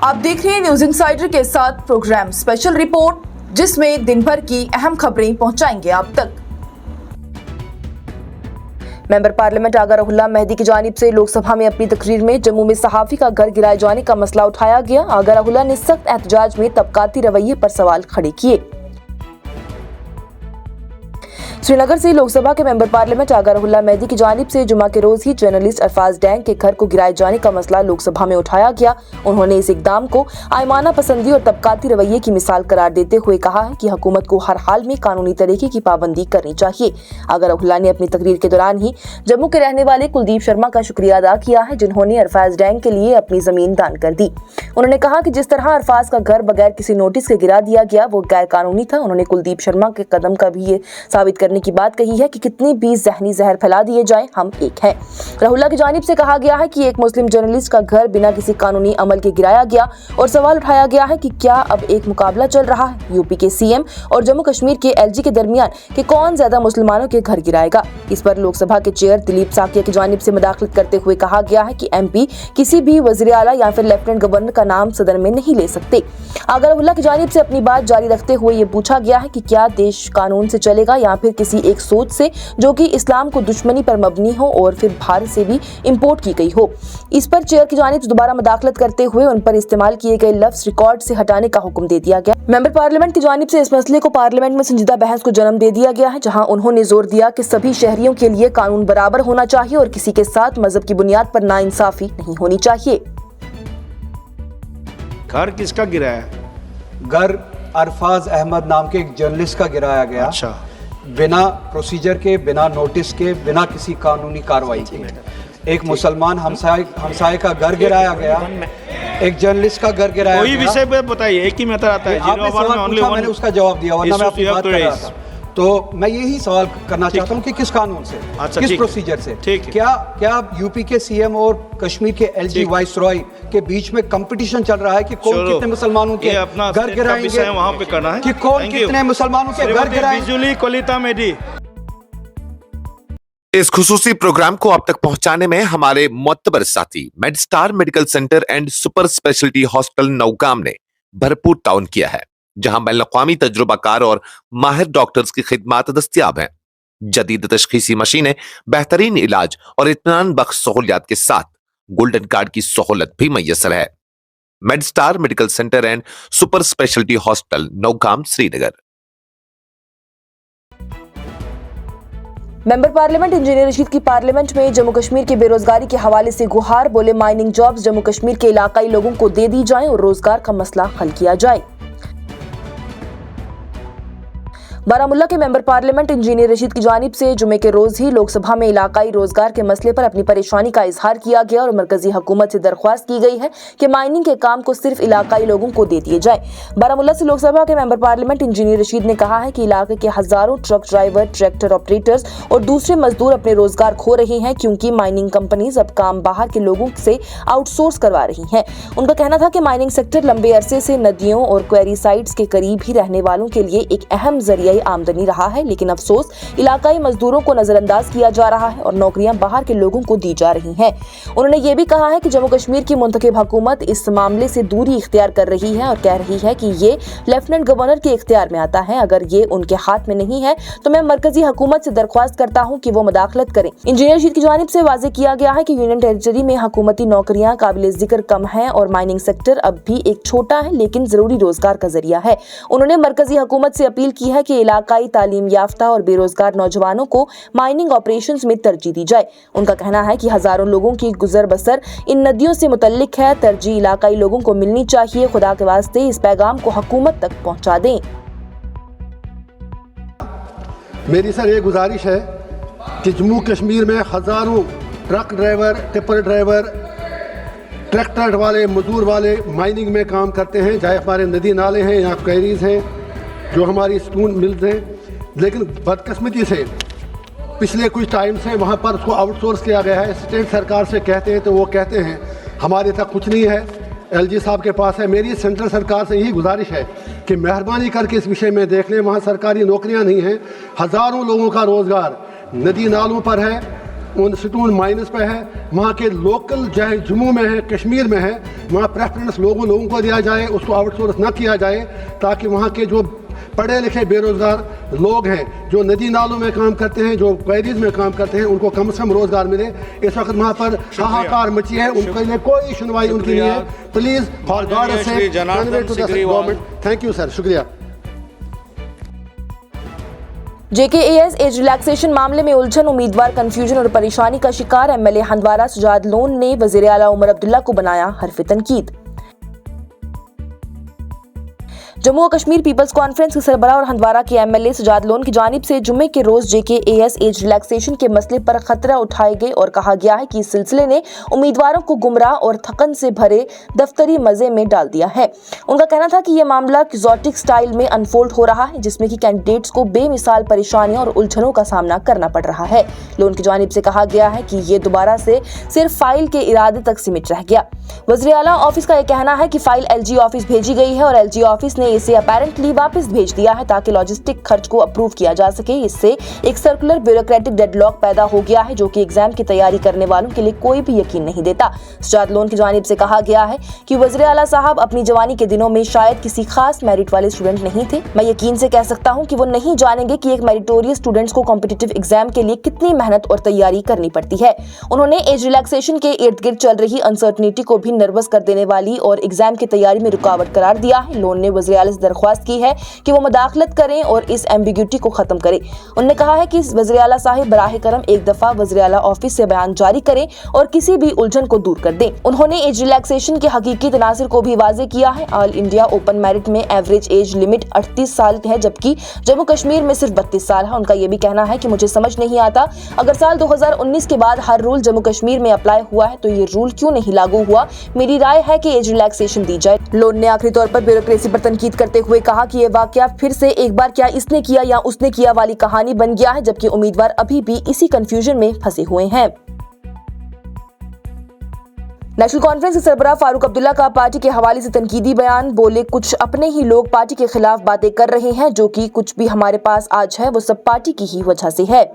आप देख रहे हैं न्यूज इंसाइडर के साथ प्रोग्राम स्पेशल रिपोर्ट, जिसमें दिन भर की अहम खबरें पहुंचाएंगे आप तक। मेंबर पार्लियामेंट आगा रहुल्ला मेहदी की जानिब से लोकसभा में अपनी तकरीर में जम्मू में सहाफी का घर गिराए जाने का मसला उठाया गया। आगा रहुल्ला ने सख्त एहतजाज में तबकाती रवैये पर सवाल खड़े किए। श्रीनगर से लोकसभा के मेंबर पार्लियामेंट आगा रहुल्ला मेहदी की जानिब से जुमा के रोज ही जर्नलिस्ट अरफाज डैंग के घर को गिराए जाने का मसला लोकसभा में उठाया गया। उन्होंने इस इकदाम को आइमाना पसंदी और तबकाती रवैये की मिसाल करार देते हुए कहा है कि हुकूमत को हर हाल में कानूनी तरीके की पाबंदी करनी चाहिए। आगा रहुल्ला ने अपनी तकरीर के दौरान ही जम्मू के रहने वाले कुलदीप शर्मा का शुक्रिया अदा किया है, जिन्होंने अरफाज डैंग के लिए अपनी जमीन दान कर दी। उन्होंने कहा कि जिस तरह अरफाज का घर बगैर किसी नोटिस के गिरा दिया गया वो गैर कानूनी था। उन्होंने कुलदीप शर्मा के कदम का भी ये साबित करने की बात कही है कि कितनी भी जहनी जहर फैला दिए जाएं, हम एक हैं। रहुल्ला की जानिब से कहा गया है कि एक मुस्लिम जर्नलिस्ट का घर बिना किसी कानूनी अमल के गिराया गया और सवाल उठाया गया है कि क्या अब एक मुकाबला चल रहा है यूपी के सीएम और जम्मू कश्मीर के एलजी के दरमियान कि कौन ज्यादा मुसलमानों के घर गिराएगा। इस पर लोकसभा के चेयर दिलीप साकिया की जानिब से मुदाखलत करते हुए कहा गया है कि एमपी किसी भी वजीर आला या फिर लेफ्टिनेंट गवर्नर का नाम सदन में नहीं ले सकते। आगा रहुल्ला की जानिब से अपनी बात जारी रखते हुए ये पूछा गया है कि क्या देश कानून से चलेगा या फिर किसी एक सोच से जो कि इस्लाम को दुश्मनी पर मबनी हो और फिर भारत से भी इंपोर्ट की गई हो। इस पर चेयर की जानिब से दोबारा मुदाखलत करते हुए उन पर इस्तेमाल किए गए लफ्ज रिकॉर्ड से हटाने का हुक्म दे दिया गया। मेंबर पार्लियामेंट की जानिब से इस मसले को पार्लियामेंट में संजीदा बहस को जन्म दे दिया गया है, जहां उन्होंने जोर दिया कि सभी शहरियों के लिए कानून बराबर होना चाहिए और किसी के साथ मजहब की बुनियाद पर नाइंसाफी नहीं होनी चाहिए। घर किसका गिराया? घर अरफाज अहमद नाम के एक जर्नलिस्ट का गिराया गया। अच्छा। बिना प्रोसीजर के, बिना नोटिस के, बिना किसी कानूनी कार्रवाई के एक मुसलमान हमसाये का घर गिराया गया, एक जर्नलिस्ट का घर गिराया गया। कोई विषय पे बताइए, एक ही मैटर आता है। आपने सवाल पूछा, मैंने उसका जवाब दिया, वरना मैं आपकी बात कर रहा था। तो मैं यही सवाल करना चाहता हूँ कि किस कानून से, किस प्रोसीजर से, क्या यूपी के सीएम और कश्मीर के एलजी वाइसरॉय के बीच में कंपटीशन चल रहा है कि कौन कितने मुसलमानों के घर गिराएंगे, वहाँ पे करना है कि कौन कितने मुसलमानों के घर गिराएंगे। इस खुसूसी प्रोग्राम को आप तक पहुंचाने में हमारे मोतबर साथी Medstar medical centre and super speciality hospital Nowgam ने भरपूर ताउन किया है, जहां बैनुल-अक़वामी तजुर्बाकार और माहिर डॉक्टर्स की खिदमात दस्तयाब हैं। जदीद तशखीसी मशीनें, बेहतरीन इलाज और इत्मीनान बख्श सहूलियात के साथ गोल्डन कार्ड की सहूलत भी मैसर है। Medstar medical centre and super speciality hospital Nowgam, Srinagar. Member parliament engineer Rashid की पार्लियामेंट में जम्मू कश्मीर के बेरोजगारी के हवाले से गुहार, बोले माइनिंग जॉब्स जम्मू कश्मीर के इलाकाई लोगों को दे दी जाएं और रोजगार का मसला हल किया जाए। बारामुल्ला के मेंबर पार्लियामेंट इंजीनियर रशीद की जानिब से जुमे के रोज ही लोकसभा में इलाकाई रोजगार के मसले पर अपनी परेशानी का इजहार किया गया और मरकजी हुकूमत से दरख्वास्त की गई है कि माइनिंग के काम को सिर्फ इलाकाई लोगों को दे दिए जाए। बारामुल्ला से लोकसभा के मेंबर पार्लियामेंट इंजीनियर रशीद ने कहा है कि इलाके के हजारों ट्रक ड्राइवर, ट्रैक्टर ऑपरेटर्स और दूसरे मजदूर अपने रोजगार खो रहे हैं, क्योंकि माइनिंग कंपनीज अब काम बाहर के लोगों से आउटसोर्स करवा रही हैं। उनका कहना था कि माइनिंग सेक्टर लंबे अरसे से नदियों और क्वेरी साइट्स के करीब ही रहने वालों के लिए एक अहम जरिया आमदनी रहा है, लेकिन अफसोस इलाकाई मजदूरों को नजरअंदाज किया जा रहा है और नौकरियां बाहर के लोगों को दी जा रही हैं। उन्होंने ये भी कहा है कि जम्मू कश्मीर की मुंतखब हुकूमत इस मामले से दूरी इख्तियार कर रही है और कह रही है कि ये लेफ्टिनेंट गवर्नर के इख्तियार में आता है। अगर ये उनके हाथ में नहीं है तो मैं मरकजी हुकूमत से दरख्वास्त करता हूँ कि वो मुदाखलत करें। इंजीनियर रशीद की जानिब से वाज़ेह किया गया है कि यूनियन टेरिटरी में हुकूमती नौकरियां काबिल जिक्र कम है और माइनिंग सेक्टर अब भी एक छोटा है लेकिन जरूरी रोजगार का जरिया है। उन्होंने मरकजी हुकूमत से अपील की है कि इलाकाई तालीम याफ्ता और बेरोजगार नौजवानों को माइनिंग ऑपरेशंस में तरजीह दी जाए। उनका कहना है कि हजारों लोगों की गुजर बसर इन नदियों से मुतल्लिक है, तरजीह इलाकाई लोगों को मिलनी चाहिए। खुदा के वास्ते इस पैगाम को हुकूमत तक पहुंचा दें। मेरी सर ये गुजारिश है कि जम्मू कश्मीर में हजारों truck driver, tipper driver, tractor वाले, मजदूर वाले माइनिंग में काम करते हैं, चाहे हमारे नदी नाले हैं या क्वेरीज हैं, जो हमारी स्टोन मिल्स हैं। लेकिन बदकिस्मती से पिछले कुछ टाइम से वहाँ पर उसको आउटसोर्स किया गया है। स्टेट सरकार से कहते हैं तो वो कहते हैं हमारे तक कुछ नहीं है, एलजी साहब के पास है। मेरी सेंट्रल सरकार से यही गुजारिश है कि मेहरबानी करके इस विषय में देख लें। वहाँ सरकारी नौकरियाँ नहीं हैं, हज़ारों लोगों का रोज़गार नदी नालों पर है, उन स्टोन माइनस पे है, वहाँ के लोकल चाहे जम्मू में है, कश्मीर में है, वहाँ प्रेफरेंस लोगों को दिया जाए, उसको आउटसोर्स ना किया जाए, ताकि वहाँ के जो पढ़े लिखे बेरोज़गार लोग हैं जो नदी नालों में काम करते हैं, जो क्वारीज में काम करते हैं, उनको कम से कम रोज़गार मिले। इस वक्त वहाँ पर हाहाकार मची है, उनके लिए कोई सुनवाई उनकी नहीं है। Please for God sake convey to the government. Thank you sir, शुक्रिया। JKAS एज रिलैक्सेशन मामले में उलझन, उम्मीदवार कंफ्यूजन और परेशानी का शिकार। MLA हंदवारा सुजाद लोन ने वजीर आला उमर अब्दुल्ला को बनाया हरफ तनकीद। जम्मू और कश्मीर पीपल्स कॉन्फ्रेंस के सरबराह और हंदवारा के MLA सुजाद लोन की जानिब से जुम्मे के रोज JKAS एज रिलैक्सेशन के मसले पर खतरा उठाए गए और कहा गया है कि इस सिलसिले ने उम्मीदवारों को गुमराह और थकन से भरे दफ्तरी मजे में डाल दिया है। उनका कहना था कि यह मामला एक्सोटिक स्टाइल में अनफोल्ड हो रहा है, जिसमें कि कैंडिडेट्स को बेमिसाल परेशानियों और उलझनों का सामना करना पड़ रहा है। लोन की जानिब से कहा गया है कि ये दोबारा से सिर्फ फाइल के इरादे तक सीमित रह गया। वज़ीर आला ऑफिस का यह कहना है कि फाइल LG ऑफिस भेजी गई है और LG ऑफिस ने इसे अपेरेंटली वापस भेज दिया है ताकि लॉजिस्टिक खर्च को अप्रूव किया जा सके। इससे एक सर्कुलर ब्यूरोक्रेटिक डेडलॉक पैदा हो गया है जो कि एग्जाम की तैयारी करने वालों के लिए कोई भी यकीन नहीं देता। सुजाद लोन की जानिब से कहा गया है कि वज़ीर आला साहब अपनी जवानी के दिनों में शायद किसी खास मेरिट वाले स्टूडेंट नहीं थे। मैं यकीन से कह सकता हूं कि वो नहीं जानेंगे कि एक मेरिटोरियस स्टूडेंट्स को कॉम्पिटिटिव एग्जाम के लिए कितनी मेहनत और तैयारी करनी पड़ती है। उन्होंने एज रिलैक्सेशन के इर्द गिर्द चल रही अनसर्टनिटी को भी नर्वस कर देने वाली और एग्जाम की तैयारी में रुकावट करार दिया है। लोन ने वज़ीर आला से दरख्वास्त की है कि वो मुदाखलत करें और इस एम्बिग्यूटी को खत्म करें। उन्होंने कहा है कि वज़ीर आला साहिब बराह करम एक दफा वज़ीर आला ऑफिस से बयान जारी करें और किसी भी उलझन को दूर कर दें। उन्होंने एज रिलैक्सेशन के हकीकी तनासिर को भी वाज़ेह किया है। ऑल इंडिया ओपन मेरिट में एवरेज एज लिमिट 38 साल है, जबकि जम्मू कश्मीर में सिर्फ 32 साल है। उनका यह भी कहना है कि मुझे समझ नहीं आता, अगर साल 2019 के बाद हर रूल जम्मू कश्मीर में अप्लाई हुआ है तो ये रूल क्यों नहीं लागू हुआ। मेरी राय है कि एज रिलैक्सेशन दी जाए। लोन ने आखिरी तौर पर ब्यूरोक्रेसी पर तनकीद करते हुए कहा कि यह वाकया फिर से एक बार क्या इसने किया या उसने किया वाली कहानी बन गया है, जबकि उम्मीदवार अभी भी इसी कंफ्यूजन में फंसे हुए हैं। नेशनल कॉन्फ्रेंस के सरबराह फारूक अब्दुल्ला का पार्टी के हवाले से तनकीदी बयान। बोले, कुछ अपने ही लोग पार्टी के खिलाफ बातें कर रहे हैं, जो कि कुछ भी हमारे पास आज है वो सब पार्टी की ही वजह से है।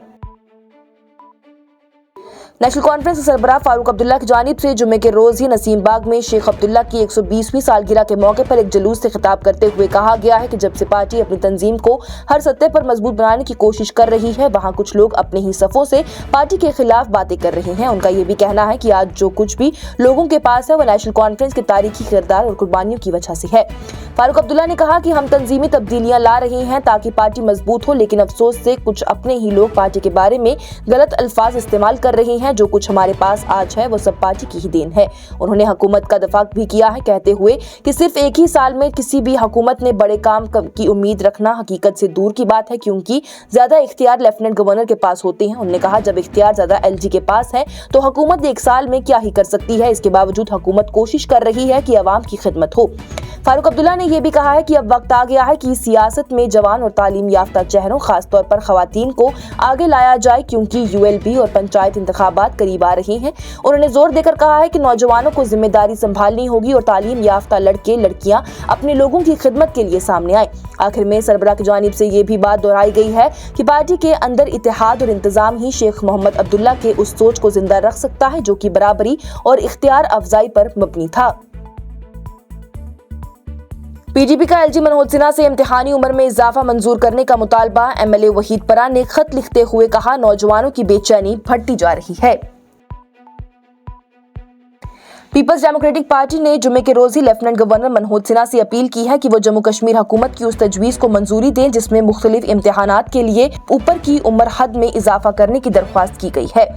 नेशनल कॉन्फ्रेंस के सरबराह फारूक अब्दुल्ला की जानिब से जुम्मे के रोज ही नसीम बाग में शेख अब्दुल्ला की 120वीं सालगिरह के मौके पर एक जुलूस से खिताब करते हुए कहा गया है कि जब से पार्टी अपनी तंजीम को हर सतह पर मजबूत बनाने की कोशिश कर रही है, वहां कुछ लोग अपने ही सफों से पार्टी के खिलाफ बातें कर रहे हैं। उनका ये भी कहना है कि आज जो कुछ भी लोगों के पास है वह नेशनल कॉन्फ्रेंस के तारीखी किरदार और कुर्बानियों की वजह से है। फारूक अब्दुल्ला ने कहा कि हम तंजीमी तब्दीलियां ला रहे हैं ताकि पार्टी मजबूत हो, लेकिन अफसोस से कुछ अपने ही लोग पार्टी के बारे में गलत अल्फाज इस्तेमाल कर रहे हैं। जो कुछ हमारे पास आज है वो सब पार्टी की ही देन है। उन्होंने हुकूमत का दफा भी किया है, कहते हुए कि सिर्फ एक ही साल में किसी भी हुकूमत ने बड़े काम की उम्मीद रखना हकीकत से दूर की बात है, क्योंकि ज्यादा इख्तियार लेफ्टिनेंट गवर्नर के पास होते हैं। उन्होंने कहा जब इख्तियार ज्यादा LG के पास है तो हुकूमत एक साल में क्या ही कर सकती है। इसके बावजूद हुकूमत कोशिश कर रही है कि अवाम की खिदमत हो। फारूक अब्दुल्ला ने यह भी कहा है कि अब वक्त आ गया है कि सियासत में जवान और तालीम याफ्ता चेहरों, खासतौर पर खवातीन को आगे लाया जाए, क्योंकि ULB और पंचायत इंतखाबात करीब आ रहे हैं। उन्होंने जोर देकर कहा है कि नौजवानों को जिम्मेदारी संभालनी होगी और तालीम याफ्ता लड़के लड़कियां अपने लोगों की खिदमत के लिए सामने आए। आखिर में सरबराह की जानिब से ये भी बात दोहराई गई है कि पार्टी के अंदर इत्तेहाद और इंतजाम ही शेख मोहम्मद अब्दुल्ला के उस सोच को जिंदा रख सकता है जो कि बराबरी और इख्तियार अफजाई पर मबनी था। PDP का LG मनोज सिन्हा से इम्तिहानी उम्र में इजाफा मंजूर करने का मुतालबा। MLA वहीद परा ने खत लिखते हुए कहा, नौजवानों की बेचैनी बढ़ती जा रही है। पीपल्स डेमोक्रेटिक पार्टी ने जुम्मे के रोज ही लेफ्टिनेंट गवर्नर मनोज सिन्हा से अपील की है कि वो जम्मू कश्मीर हुकूमत की उस तजवीज को मंजूरी दें जिसमें मुख्तलिफ इम्तिहानात के लिए ऊपर की उम्र हद में इजाफा करने की दरख्वास्त की गई है।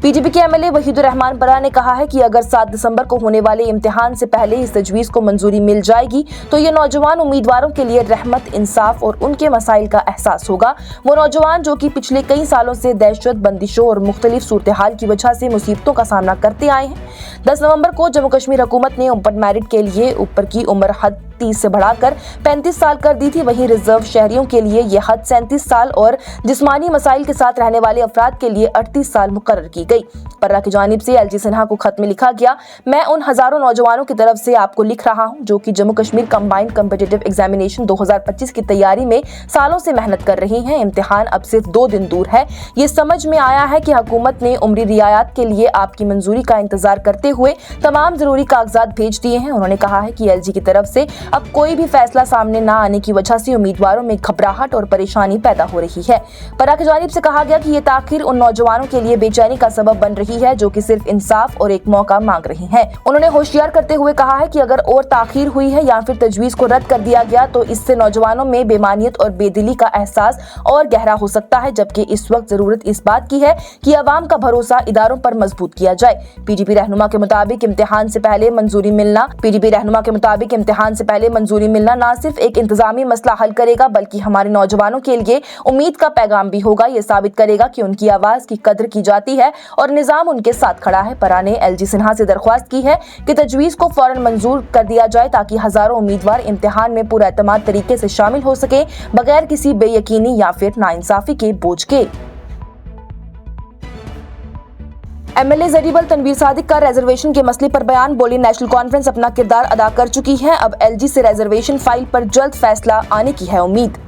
PDP के MLA वहीदुर रहमान परा ने कहा है कि अगर 7 दिसंबर को होने वाले इम्तिहान से पहले इस तजवीज को मंजूरी मिल जाएगी तो ये नौजवान उम्मीदवारों के लिए रहमत, इंसाफ और उनके मसाइल का एहसास होगा। वो नौजवान जो कि पिछले कई सालों से दहशत, बंदिशों और मुख्तलिफ सूरत हाल की वजह से मुसीबतों का सामना करते आए हैं। 10 नवंबर को जम्मू कश्मीर हुकूमत ने ओपन मेरिट के लिए ऊपर की उम्र हद 30 से बढ़ाकर 35 साल कर दी थी। वहीं रिजर्व शहरियों के लिए ये हद 37 साल और जिस्मानी मसाइल के साथ रहने वाले अफराद के लिए 38 साल मुकर्रर की गई। पर्रा की जानिब से एलजी सिन्हा को खत में लिखा गया, मैं उन हजारों नौजवानों की तरफ से आपको लिख रहा हूं जो कि Jammu Kashmir combined competitive examination 2025 की तैयारी में सालों से मेहनत कर रही हैं। इम्तिहान अब सिर्फ 2 दिन दूर है। ये समझ में आया है कि हुकूमत ने उम्री रियायत के लिए आपकी मंजूरी का इंतजार करते हुए तमाम जरूरी कागजात भेज दिए हैं। उन्होंने कहा है कि एलजी की तरफ से अब कोई भी फैसला सामने न आने की वजह से उम्मीदवारों में घबराहट और परेशानी पैदा हो रही है। पर्रा की जानिब से कहा गया कि ये ताखिर उन नौजवानों के लिए बेचैनी का सबब बन रही है जो कि सिर्फ इंसाफ और एक मौका मांग रही हैं। उन्होंने होशियार करते हुए कहा है कि अगर और ताखीर हुई है या फिर तजवीज को रद्द कर दिया गया तो इससे नौजवानों में बेमानियत और बेदिली का एहसास और गहरा हो सकता है, जबकि इस वक्त जरूरत इस बात की है कि अवाम का भरोसा इदारों पर मजबूत किया जाए। पीडीपी रहनुमा के मुताबिक इम्तिहान से पहले मंजूरी मिलना न सिर्फ एक इंतजामी मसला हल करेगा बल्कि हमारे नौजवानों के लिए उम्मीद का पैगाम भी होगा। ये साबित करेगा कि उनकी आवाज की कद्र की जाती है और निजाम उनके साथ खड़ा है। पर्रा ने एलजी सिन्हा से दरख्वास्त की है कि तजवीज को फौरन मंजूर कर दिया जाए ताकि हजारों उम्मीदवार इम्तिहान में पूरा एतमाद तरीके से शामिल हो सके बगैर किसी बेयकीनी या फिर नाइंसाफी के बोझ के। एमएलए जरीबल तनवीर सादिक का रिजर्वेशन के मसले पर बयान, बोली नेशनल कॉन्फ्रेंस अपना किरदार अदा कर चुकी है, अब एलजी से रिजर्वेशन फाइल पर जल्द फैसला आने की है उम्मीद।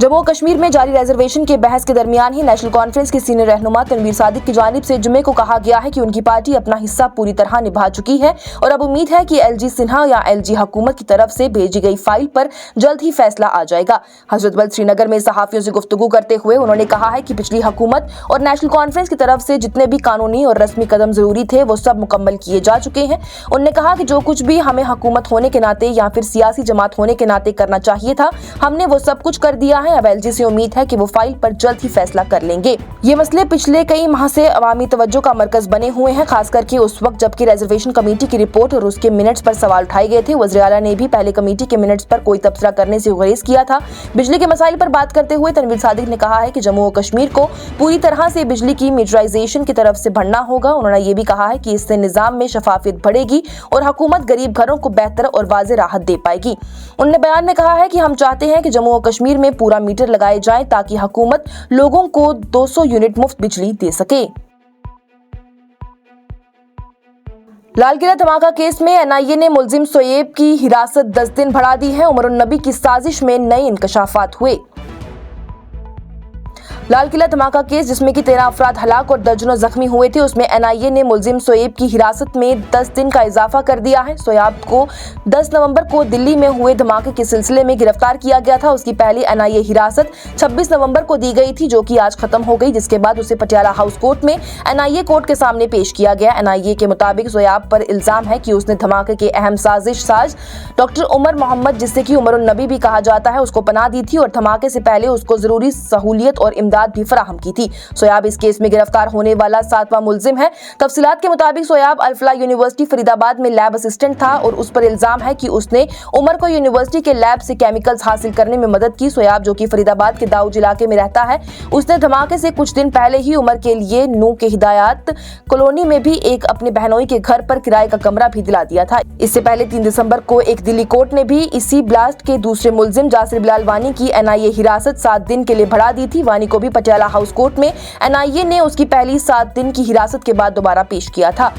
जम्मू कश्मीर में जारी रिजर्वेशन के बहस के दरमियान ही नेशनल कॉन्फ्रेंस के सीनियर रहनुमा तनवीर सादिक की जानिब से जुमे को कहा गया है कि उनकी पार्टी अपना हिस्सा पूरी तरह निभा चुकी है और अब उम्मीद है कि एलजी सिन्हा या एलजी हुकूमत की तरफ से भेजी गई फाइल पर जल्द ही फैसला आ जाएगा। हजरत बल श्रीनगर में सहाफियों से गुफ्तगू करते हुए उन्होंने कहा है कि पिछली हुकूमत और नेशनल कॉन्फ्रेंस की तरफ से जितने भी कानूनी और रस्मी कदम जरूरी थे वो सब मुकम्मल किए जा चुके हैं। उन्होंने कहा कि जो कुछ भी हमें हुकूमत होने के नाते या फिर सियासी जमात होने के नाते करना चाहिए था हमने वो सब कुछ कर दिया है। अब एलजी से उम्मीद है कि वो फाइल पर जल्द ही फैसला कर लेंगे। ये मसले पिछले कई माह से अवामी तवज्जो का मरकज बने हुए हैं, खास करके उस वक्त जबकि रिजर्वेशन कमेटी की रिपोर्ट और उसके मिनट्स पर सवाल उठाए गए थे। वज़ीर आला ने भी पहले कमेटी के मिनट्स पर कोई तबसरा करने से गुरेज किया था। बिजली के मसाइल पर बात करते हुए तनवीर सादिक ने कहा है कि जम्मू और कश्मीर को पूरी तरह से बिजली की मीटराइजेशन की तरफ से बढ़ना होगा। उन्होंने ये भी कहा है कि इससे निजाम में शफाफियत बढ़ेगी और हुकूमत गरीब घरों को बेहतर और वाज़ेह राहत दे पाएगी। उन्होंने बयान में कहा है कि हम चाहते हैं कि जम्मू और कश्मीर में पूरा मीटर लगाए जाए ताकि हुकूमत लोगों को 200 यूनिट मुफ्त बिजली दे सके। लाल किला धमाका केस में एनआईए ने मुलजिम शोएब की हिरासत 10 दिन बढ़ा दी है। उमर उन नबी की साजिश में नए इंकशाफात हुए। लाल किला धमाका केस जिसमें कि 13 अफराद हलाक और दर्जनों जख्मी हुए थे, उसमें एनआईए ने मुलजिम शोएब की हिरासत में 10 दिन का इजाफा कर दिया है। शोएब को 10 नवंबर को दिल्ली में हुए धमाके के सिलसिले में गिरफ्तार किया गया था। उसकी पहली एनआईए हिरासत 26 नवंबर को दी गई थी जो कि आज खत्म हो गई, जिसके बाद उसे पटियाला हाउस कोर्ट में एनआईए कोर्ट के सामने पेश किया गया। एनआईए के मुताबिक शोएब पर इल्जाम है कि उसने धमाके के अहम साज डॉक्टर उमर मोहम्मद, जिससे कि उमर उन नबी भी कहा जाता है, उसको पनाह दी थी और धमाके से पहले उसको जरूरी सहूलियत और इमदाद भी फराहम की थी। शोएब इस केस में गिरफ्तार होने वाला 7वां मुलजिम है। तफसीलात के मुताबिक शोएब अल्फला यूनिवर्सिटी फरीदाबाद में लैब असिस्टेंट था और उस पर इल्जाम है कि उसने उमर को यूनिवर्सिटी के लैब से केमिकल्स हासिल करने में मदद की। शोएब जो कि फरीदाबाद के दाऊद इलाके में रहता है, उसने धमाके से कुछ दिन पहले ही उमर के लिए नू के हिदायत कॉलोनी में भी एक अपने बहनोई के घर पर किराए का कमरा भी दिला दिया था। इससे पहले 3 दिसंबर को एक दिल्ली कोर्ट ने भी इसी ब्लास्ट के दूसरे मुलजिम जासिर बिलाल वानी की एनआईए हिरासत 7 दिन के लिए बढ़ा दी थी। वानी को भी पटियाला हाउस कोर्ट में एनआईए ने उसकी पहली 7 दिन की हिरासत के बाद दोबारा पेश किया था।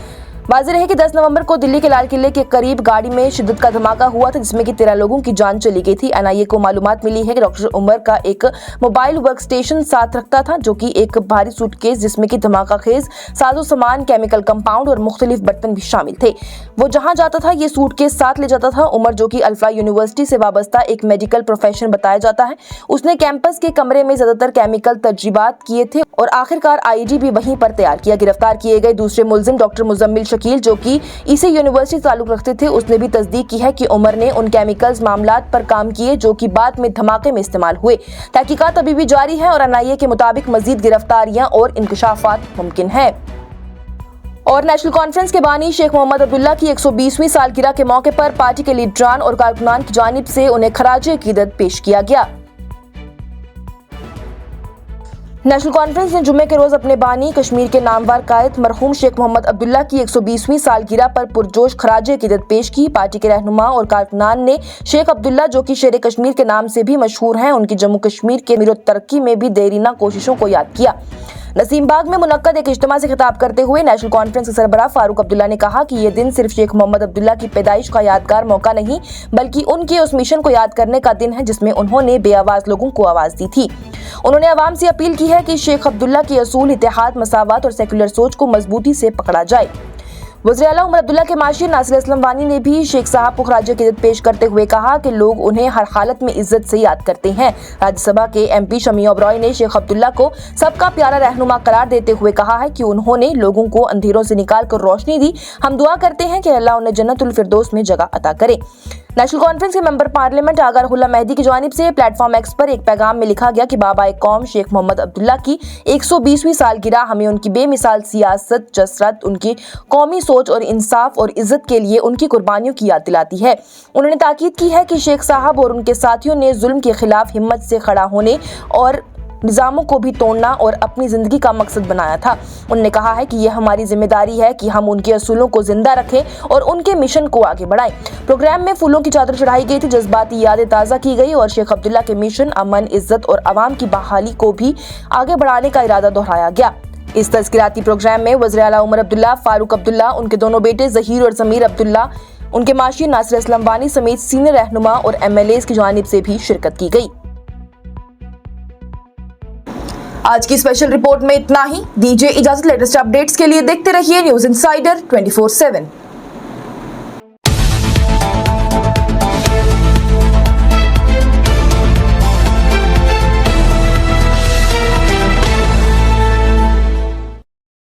वाज़ेह है कि 10 नवंबर को दिल्ली के लाल किले के करीब गाड़ी में शिद्दत का धमाका हुआ था जिसमें कि 13 लोगों की जान चली गई थी। एनआईए को मालूमात मिली है कि डॉक्टर उमर का एक मोबाइल वर्क स्टेशन साथ रखता था जो कि एक भारी सूटकेस जिसमें कि धमाका खेज साजो सामान, केमिकल कंपाउंड और मुख्तलिफ बर्तन भी शामिल थे। वो जहां जाता था ये सूटकेस साथ ले जाता था। उमर जो कि अल्फला यूनिवर्सिटी से वाबस्ता एक मेडिकल प्रोफेशन बताया जाता है, उसने कैंपस के कमरे में ज्यादातर केमिकल तजर्बात किए थे और आखिरकार आईडी भी वहीं पर तैयार किया। गिरफ्तार किए गए दूसरे मुलजिम डॉक्टर मुजम्मिल शकील जो कि इसी यूनिवर्सिटी से ताल्लुक रखते थे, उसने भी तस्दीक की है कि उमर ने उन केमिकल्स मामलात पर काम किए जो कि बाद में धमाके में इस्तेमाल हुए। तहकीकात अभी भी जारी है और एनआईए के मुताबिक मजीद गिरफ्तारियां और इंकशाफात मुमकिन है। और नेशनल कॉन्फ्रेंस के बानी शेख मोहम्मद अब्दुल्ला की 120वीं सालगिरह के मौके पर पार्टी के लीडरान और कारकुनान की जानिब से उन्हें खराज अकीदत पेश किया गया। नेशनल कॉन्फ्रेंस ने जुम्मे के रोज अपने बानी कश्मीर के नामवर कायद मरहूम शेख मोहम्मद अब्दुल्ला की 120वीं सालगिरह पर पुरजोश खराजे अकीदत पेश की। पार्टी के रहनुमा और कारकुनान ने शेख अब्दुल्ला, जो कि शेर कश्मीर के नाम से भी मशहूर हैं, उनकी जम्मू कश्मीर के मीर तरक्की में भी देरीना कोशिशों को याद किया। नसीमबाग में मुनक्कद एक इज्तिमा से खिताब करते हुए नेशनल कॉन्फ्रेंस के सरबराह फारूक अब्दुल्ला ने कहा कि ये दिन सिर्फ शेख मोहम्मद अब्दुल्ला की पैदाइश का यादगार मौका नहीं, बल्कि उनके उस मिशन को याद करने का दिन है जिसमें उन्होंने बेआवाज लोगों को आवाज दी थी। उन्होंने अवाम से अपील की है कि शेख अब्दुल्ला की असूल इत्तेहाद, मसावत और सेकुलर सोच को मजबूती से पकड़ा जाए। वज़ीर आला उमर अब्दुल्ला के माशी नासिर असलम वानी ने भी शेख साहब को खराज अकीदत पेश करते हुए कहा कि लोग उन्हें हर हालत में इज्जत से याद करते हैं। राज्यसभा के MP शमी ओबरॉय ने शेख अब्दुल्ला को सबका प्यारा रहनुमा करार देते हुए कहा है कि उन्होंने लोगों को अंधेरों से निकाल कर रोशनी दी। हम दुआ करते हैं कि अल्लाह उन्हें जन्नतुल फिरदौस में जगह अता करे। नेशनल कॉन्फ्रेंस के मेंबर पार्लियामेंट आगा रहुल्ला मेहदी की जानिब से प्लेटफॉर्म एक्स पर एक पैगाम में लिखा गया कि बाबा कौम शेख मोहम्मद अब्दुल्ला की 120वीं सालगिरह हमें उनकी बेमिसाल सियासत, जसरत, उनकी कौमी सोच और इंसाफ और इज्जत के लिए उनकी कुर्बानियों की याद दिलाती है। उन्होंने ताकीद की है कि शेख साहब और उनके साथियों ने जुल्म के खिलाफ हिम्मत से खड़ा होने और निज़ामों को भी तोड़ना और अपनी ज़िंदगी का मकसद बनाया था। उन्होंने कहा है कि यह हमारी जिम्मेदारी है कि हम उनके असूलों को जिंदा रखें और उनके मिशन को आगे बढ़ाएं। प्रोग्राम में फूलों की चादर चढ़ाई गई थी, जज्बाती यादें ताज़ा की गई और शेख अब्दुल्ला के मिशन, अमन, इज्जत और आवाम की बहाली को भी आगे बढ़ाने का इरादा दोहराया गया। इस तज़किराती प्रोग्राम में वज़ीर आला उमर अब्दुल्ला, फारूक अब्दुल्ला, उनके दोनों बेटे ज़हीर और ज़मीर अब्दुल्ला, उनके माशी नासिर असलम वानी समेत सीनियर रहनुमा और MLAs की जानिब से भी शिरकत की गई। आज की स्पेशल रिपोर्ट में इतना ही। दीजिए इजाजत। लेटेस्ट अपडेट्स के लिए देखते रहिए न्यूज़ इंसाइडर 24/7।